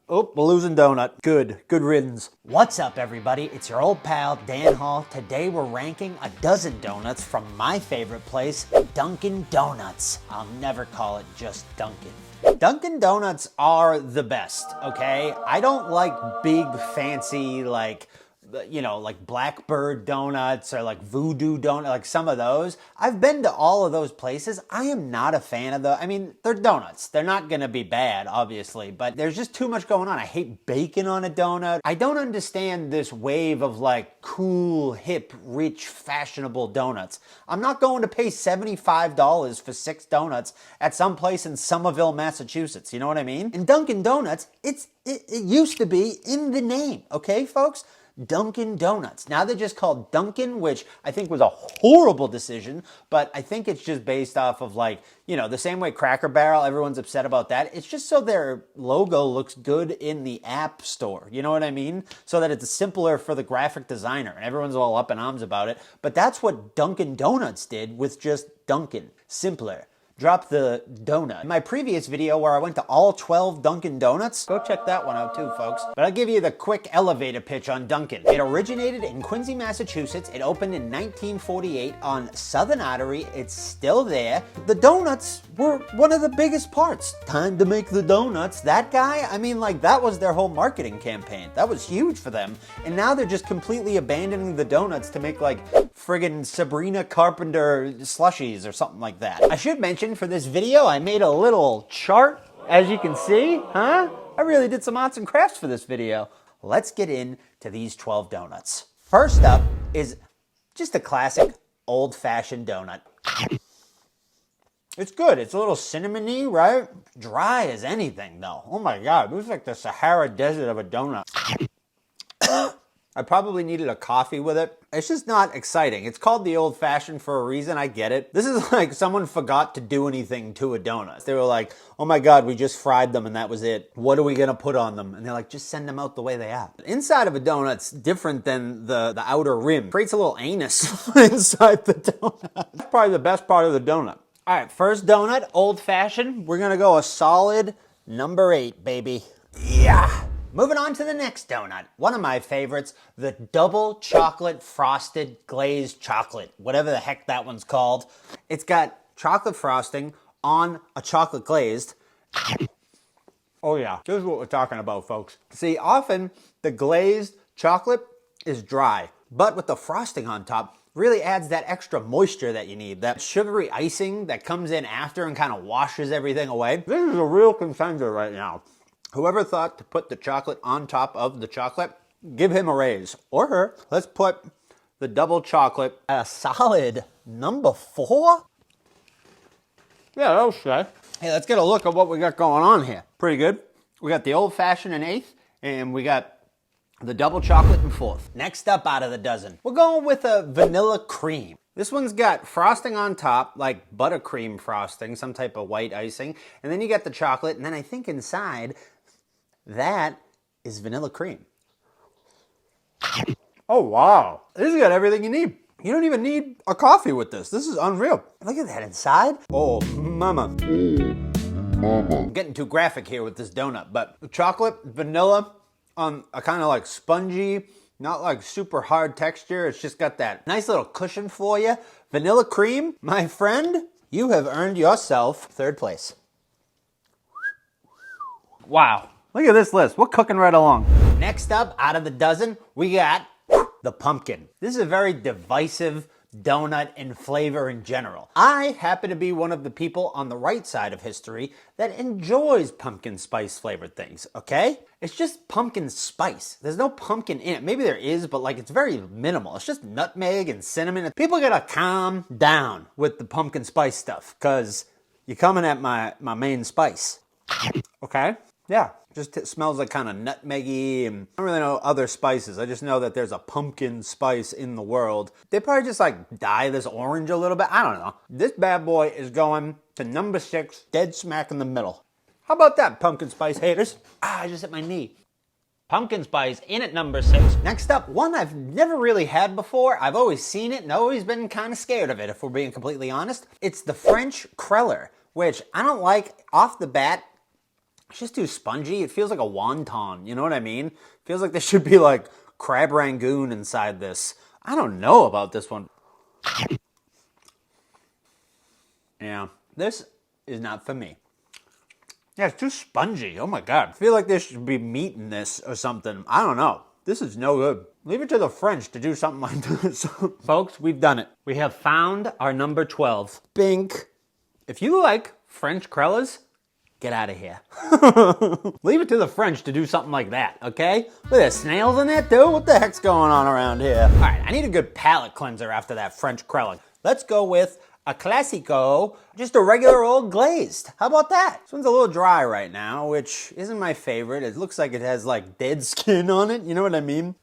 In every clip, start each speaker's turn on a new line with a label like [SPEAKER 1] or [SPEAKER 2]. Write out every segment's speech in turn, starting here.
[SPEAKER 1] Oh, we're losing donut. Good riddance.
[SPEAKER 2] What's up, everybody? It's your old pal, Dan Hall. Today we're ranking a dozen donuts from my favorite place, Dunkin Donuts. I'll never call it just Dunkin.
[SPEAKER 1] Dunkin Donuts are the best, okay? I don't like big, fancy, like Blackbird donuts or like Voodoo donut, like some of those. I've been to all of those places. I am not a fan of those. I mean, they're donuts. They're not gonna be bad, obviously, but there's just too much going on. I hate bacon on a donut. I don't understand this wave of like cool, hip, rich, fashionable donuts. I'm not going to pay $75 for 6 donuts at some place in Somerville, Massachusetts. You know what I mean? In Dunkin Donuts, it used to be in the name, okay, folks? Dunkin Donuts. Now they're just called Dunkin', which I think was a horrible decision, but I think it's just based off of like, you know, the same way Cracker Barrel, everyone's upset about that. It's just so their logo looks good in the app store. You know what I mean? So that it's simpler for the graphic designer and everyone's all up in arms about it. But that's what Dunkin Donuts did with just Dunkin'. Simpler. Drop the donut. In my previous video where I went to all 12 Dunkin Donuts, go check that one out too, folks. But I'll give you the quick elevator pitch on Dunkin. It originated in Quincy, Massachusetts. It opened in 1948 on Southern Artery. It's still there. The donuts were one of the biggest parts. Time to make the donuts. That guy, I mean, like, that was their whole marketing campaign. That was huge for them. And now they're just completely abandoning the donuts to make like friggin' Sabrina Carpenter slushies or something like that. I should mention for this video, I made a little chart, as you can see, huh? I really did some arts and crafts for this video. Let's get into these 12 donuts. First up is just a classic old-fashioned donut. It's good. It's a little cinnamony, right? Dry as anything, though. Oh my God, it was like the Sahara Desert of a donut. I probably needed a coffee with it. It's just not exciting. It's called the old fashioned for a reason. I get it. This is like someone forgot to do anything to a donut. They were like, oh my God, we just fried them and that was it. What are we gonna put on them? And they're like, just send them out the way they are. Inside of a donut's different than the outer rim. It creates a little anus inside the donut. That's probably the best part of the donut. All right, first donut, old fashioned. We're gonna go a solid number 8, baby. Yeah. Moving on to the next donut, one of my favorites, the double chocolate frosted glazed chocolate, whatever the heck that one's called. It's got chocolate frosting on a chocolate glazed. Oh yeah, this is what we're talking about, folks. See, often the glazed chocolate is dry, but with the frosting on top, really adds that extra moisture that you need, that sugary icing that comes in after and kind of washes everything away. This is a real contender right now. Whoever thought to put the chocolate on top of the chocolate, give him a raise. Or her. Let's put the double chocolate at a solid number 4. Yeah, that'll stay. Hey, let's get a look at what we got going on here. Pretty good. We got the old fashioned in 8th, and we got the double chocolate in 4th. Next up out of the dozen, we're going with a vanilla cream. This one's got frosting on top, like buttercream frosting, some type of white icing. And then you got the chocolate, and then I think inside, that is vanilla cream. Oh, wow. This has got everything you need. You don't even need a coffee with this. This is unreal. Look at that inside. Oh, mama. I'm getting too graphic here with this donut, but chocolate, vanilla, on a kind of like spongy, not like super hard texture. It's just got that nice little cushion for you. Vanilla cream, my friend, you have earned yourself 3rd place. Wow. Look at this list. We're cooking right along. Next up, out of the dozen, we got the pumpkin. This is a very divisive donut in flavor in general. I happen to be one of the people on the right side of history that enjoys pumpkin spice flavored things, okay? It's just pumpkin spice. There's no pumpkin in it. Maybe there is, but like it's very minimal. It's just nutmeg and cinnamon. People gotta calm down with the pumpkin spice stuff because you're coming at my main spice, okay? Yeah, just it smells like kind of nutmeggy, and I don't really know other spices. I just know that there's a pumpkin spice in the world. They probably just like dye this orange a little bit. I don't know. This bad boy is going to number 6, dead smack in the middle. How about that, pumpkin spice haters? I just hit my knee. Pumpkin spice in at number 6. Next up, one I've never really had before. I've always seen it and always been kind of scared of it, if we're being completely honest. It's the French Cruller, which I don't like off the bat. It's just too spongy. It feels like a wonton, you know what I mean? Feels like there should be like crab rangoon inside this. I don't know about this one. Yeah, this is not for me. Yeah, it's too spongy. Oh my God. I feel like there should be meat in this or something. I don't know. This is no good. Leave it to the French to do something like this. Folks, we've done it. We have found our number 12. Bink. If you like French crullers, get out of here. Leave it to the French to do something like that, okay? Look, there's snails in there too? What the heck's going on around here? All right, I need a good palate cleanser after that French cruller. Let's go with a Classico, just a regular old glazed. How about that? This one's a little dry right now, which isn't my favorite. It looks like it has like dead skin on it, you know what I mean?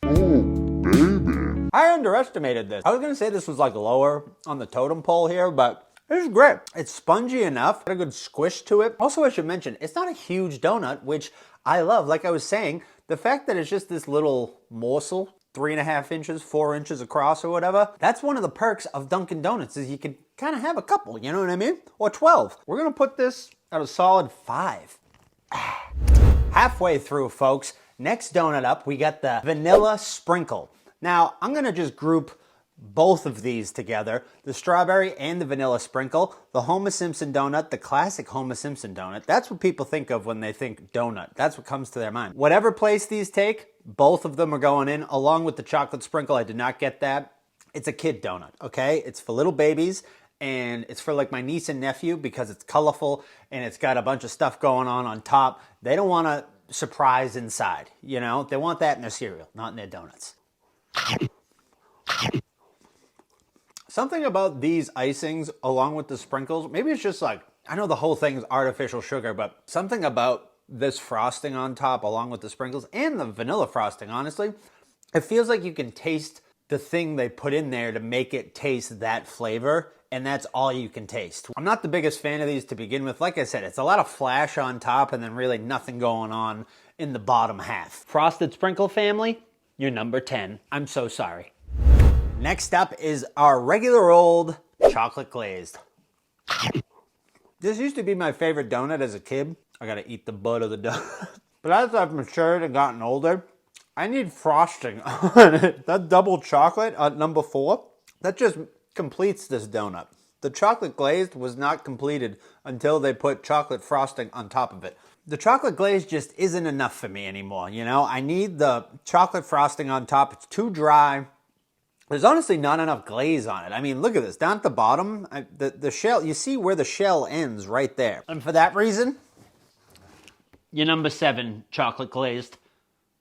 [SPEAKER 3] Oh, baby.
[SPEAKER 1] I underestimated this. I was gonna say this was like lower on the totem pole here, but this is great. It's spongy enough, got a good squish to it. Also, I should mention, it's not a huge donut, which I love. Like I was saying, the fact that it's just this little morsel, 3.5 inches, 4 inches across or whatever. That's one of the perks of Dunkin' Donuts is you can kind of have a couple, you know what I mean? Or 12. We're gonna put this at a solid 5. Halfway through, folks. Next donut up, we got the vanilla sprinkle. Now, I'm gonna just group both of these together, the strawberry and the vanilla sprinkle, the Homer Simpson donut, the classic Homer Simpson donut. That's what people think of when they think donut. That's what comes to their mind. Whatever place these take, both of them are going in, along with the chocolate sprinkle. I did not get that. It's a kid donut, okay? It's for little babies, and it's for like my niece and nephew because it's colorful and it's got a bunch of stuff going on top. They don't want a surprise inside, you know? They want that in their cereal, not in their donuts. Something about these icings along with the sprinkles, maybe it's just like, I know the whole thing is artificial sugar, but something about this frosting on top along with the sprinkles and the vanilla frosting, honestly, it feels like you can taste the thing they put in there to make it taste that flavor, and that's all you can taste. I'm not the biggest fan of these to begin with. Like I said, it's a lot of flash on top and then really nothing going on in the bottom half. Frosted Sprinkle family, you're number 10. I'm so sorry. Next up is our regular old chocolate glazed. This used to be my favorite donut as a kid. I gotta eat the butt of the donut. But as I've matured and gotten older, I need frosting on it. That double chocolate at number 4, that just completes this donut. The chocolate glazed was not completed until they put chocolate frosting on top of it. The chocolate glaze just isn't enough for me anymore, you know? I need the chocolate frosting on top. It's too dry. There's honestly not enough glaze on it. I mean, look at this. Down at the bottom, the shell, you see where the shell ends right there. And for that reason, you're number 7, chocolate glazed.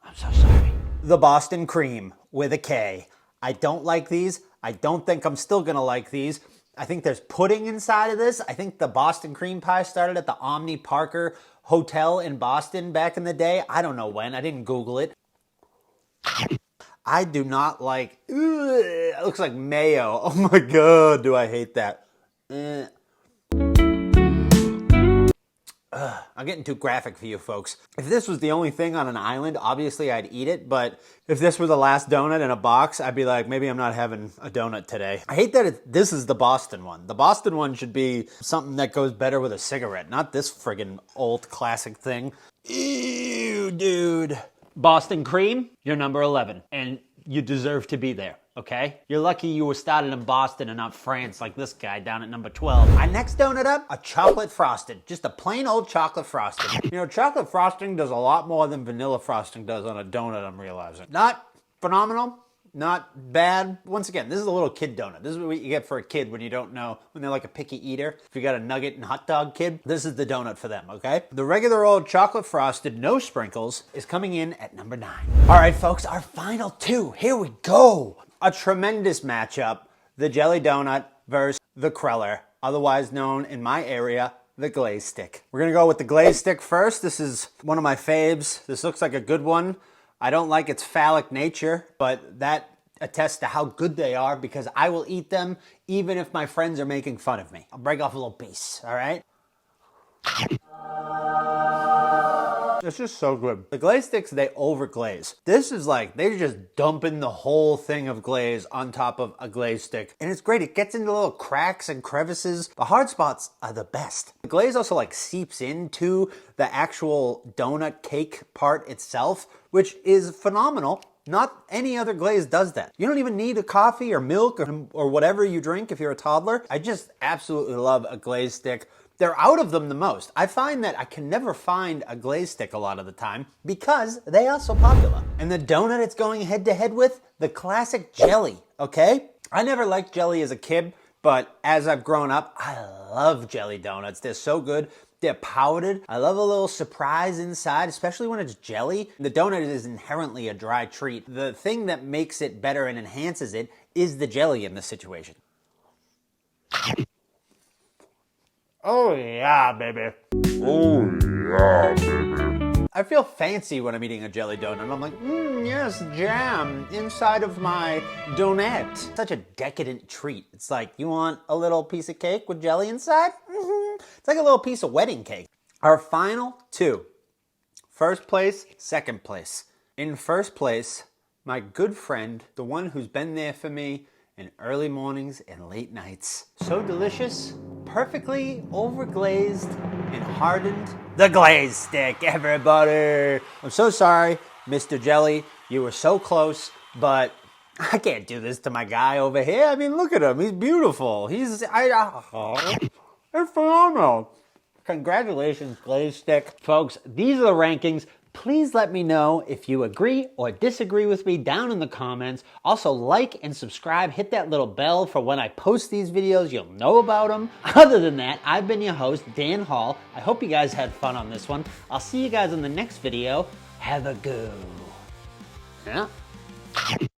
[SPEAKER 1] I'm so sorry. The Boston Kreme with a K. I don't like these. I don't think I'm still gonna like these. I think there's pudding inside of this. I think the Boston cream pie started at the Omni Parker Hotel in Boston back in the day. I don't know when. I didn't Google it. I do not like, it looks like mayo. Oh my God, do I hate that. I'm getting too graphic for you folks. If this was the only thing on an island, obviously I'd eat it, but if this were the last donut in a box, I'd be like, maybe I'm not having a donut today. I hate that this is the Boston one. The Boston one should be something that goes better with a cigarette, not this friggin' old classic thing. Ew, dude. Boston Kreme, you're number 11, and you deserve to be there, okay? You're lucky you were started in Boston and not France like this guy down at number 12. Our next donut up, a chocolate frosted. Just a plain old chocolate frosted. You know, chocolate frosting does a lot more than vanilla frosting does on a donut, I'm realizing. Not phenomenal, not bad. Once again, this is a little kid donut. This is what you get for a kid when you don't know, when they're like a picky eater. If you got a nugget and hot dog kid, this is the donut for them, okay? The regular old chocolate frosted, no sprinkles, is coming in at number 9. All right, folks, our final 2. Here we go. A tremendous matchup. The jelly donut versus the Cruller, otherwise known in my area, the glaze stick. We're gonna go with the glaze stick first. This is one of my faves. This looks like a good one. I don't like its phallic nature, but that attests to how good they are because I will eat them even if my friends are making fun of me. I'll break off a little piece, all right? It's just so good. The glaze sticks, they over glaze. This is like, they're just dumping the whole thing of glaze on top of a glaze stick. And it's great. It gets into little cracks and crevices. The hard spots are the best. The glaze also like seeps into the actual donut cake part itself, which is phenomenal. Not any other glaze does that. You don't even need a coffee or milk or whatever you drink if you're a toddler. I just absolutely love a glaze stick. They're out of them the most. I find that I can never find a glaze stick a lot of the time because they are so popular. And the donut it's going head to head with, the classic jelly, okay? I never liked jelly as a kid, but as I've grown up, I love jelly donuts. They're so good. They're powdered. I love a little surprise inside, especially when it's jelly. The donut is inherently a dry treat. The thing that makes it better and enhances it is the jelly in this situation. Oh yeah, baby.
[SPEAKER 3] Oh yeah, baby.
[SPEAKER 1] I feel fancy when I'm eating a jelly donut. I'm like, yes, jam inside of my donut. Such a decadent treat. It's like, you want a little piece of cake with jelly inside? It's like a little piece of wedding cake. Our final two. First place, second place. In first place, my good friend, the one who's been there for me in early mornings and late nights. So delicious, perfectly overglazed and hardened. The glaze stick, everybody. I'm so sorry, Mr. Jelly. You were so close, but I can't do this to my guy over here. I mean, look at him. He's beautiful. It's phenomenal. Congratulations, glaze stick. Folks, these are the rankings. Please let me know if you agree or disagree with me down in the comments. Also, like and subscribe. Hit that little bell for when I post these videos. You'll know about them. Other than that, I've been your host, Dan Hall. I hope you guys had fun on this one. I'll see you guys in the next video. Have a go. Yeah.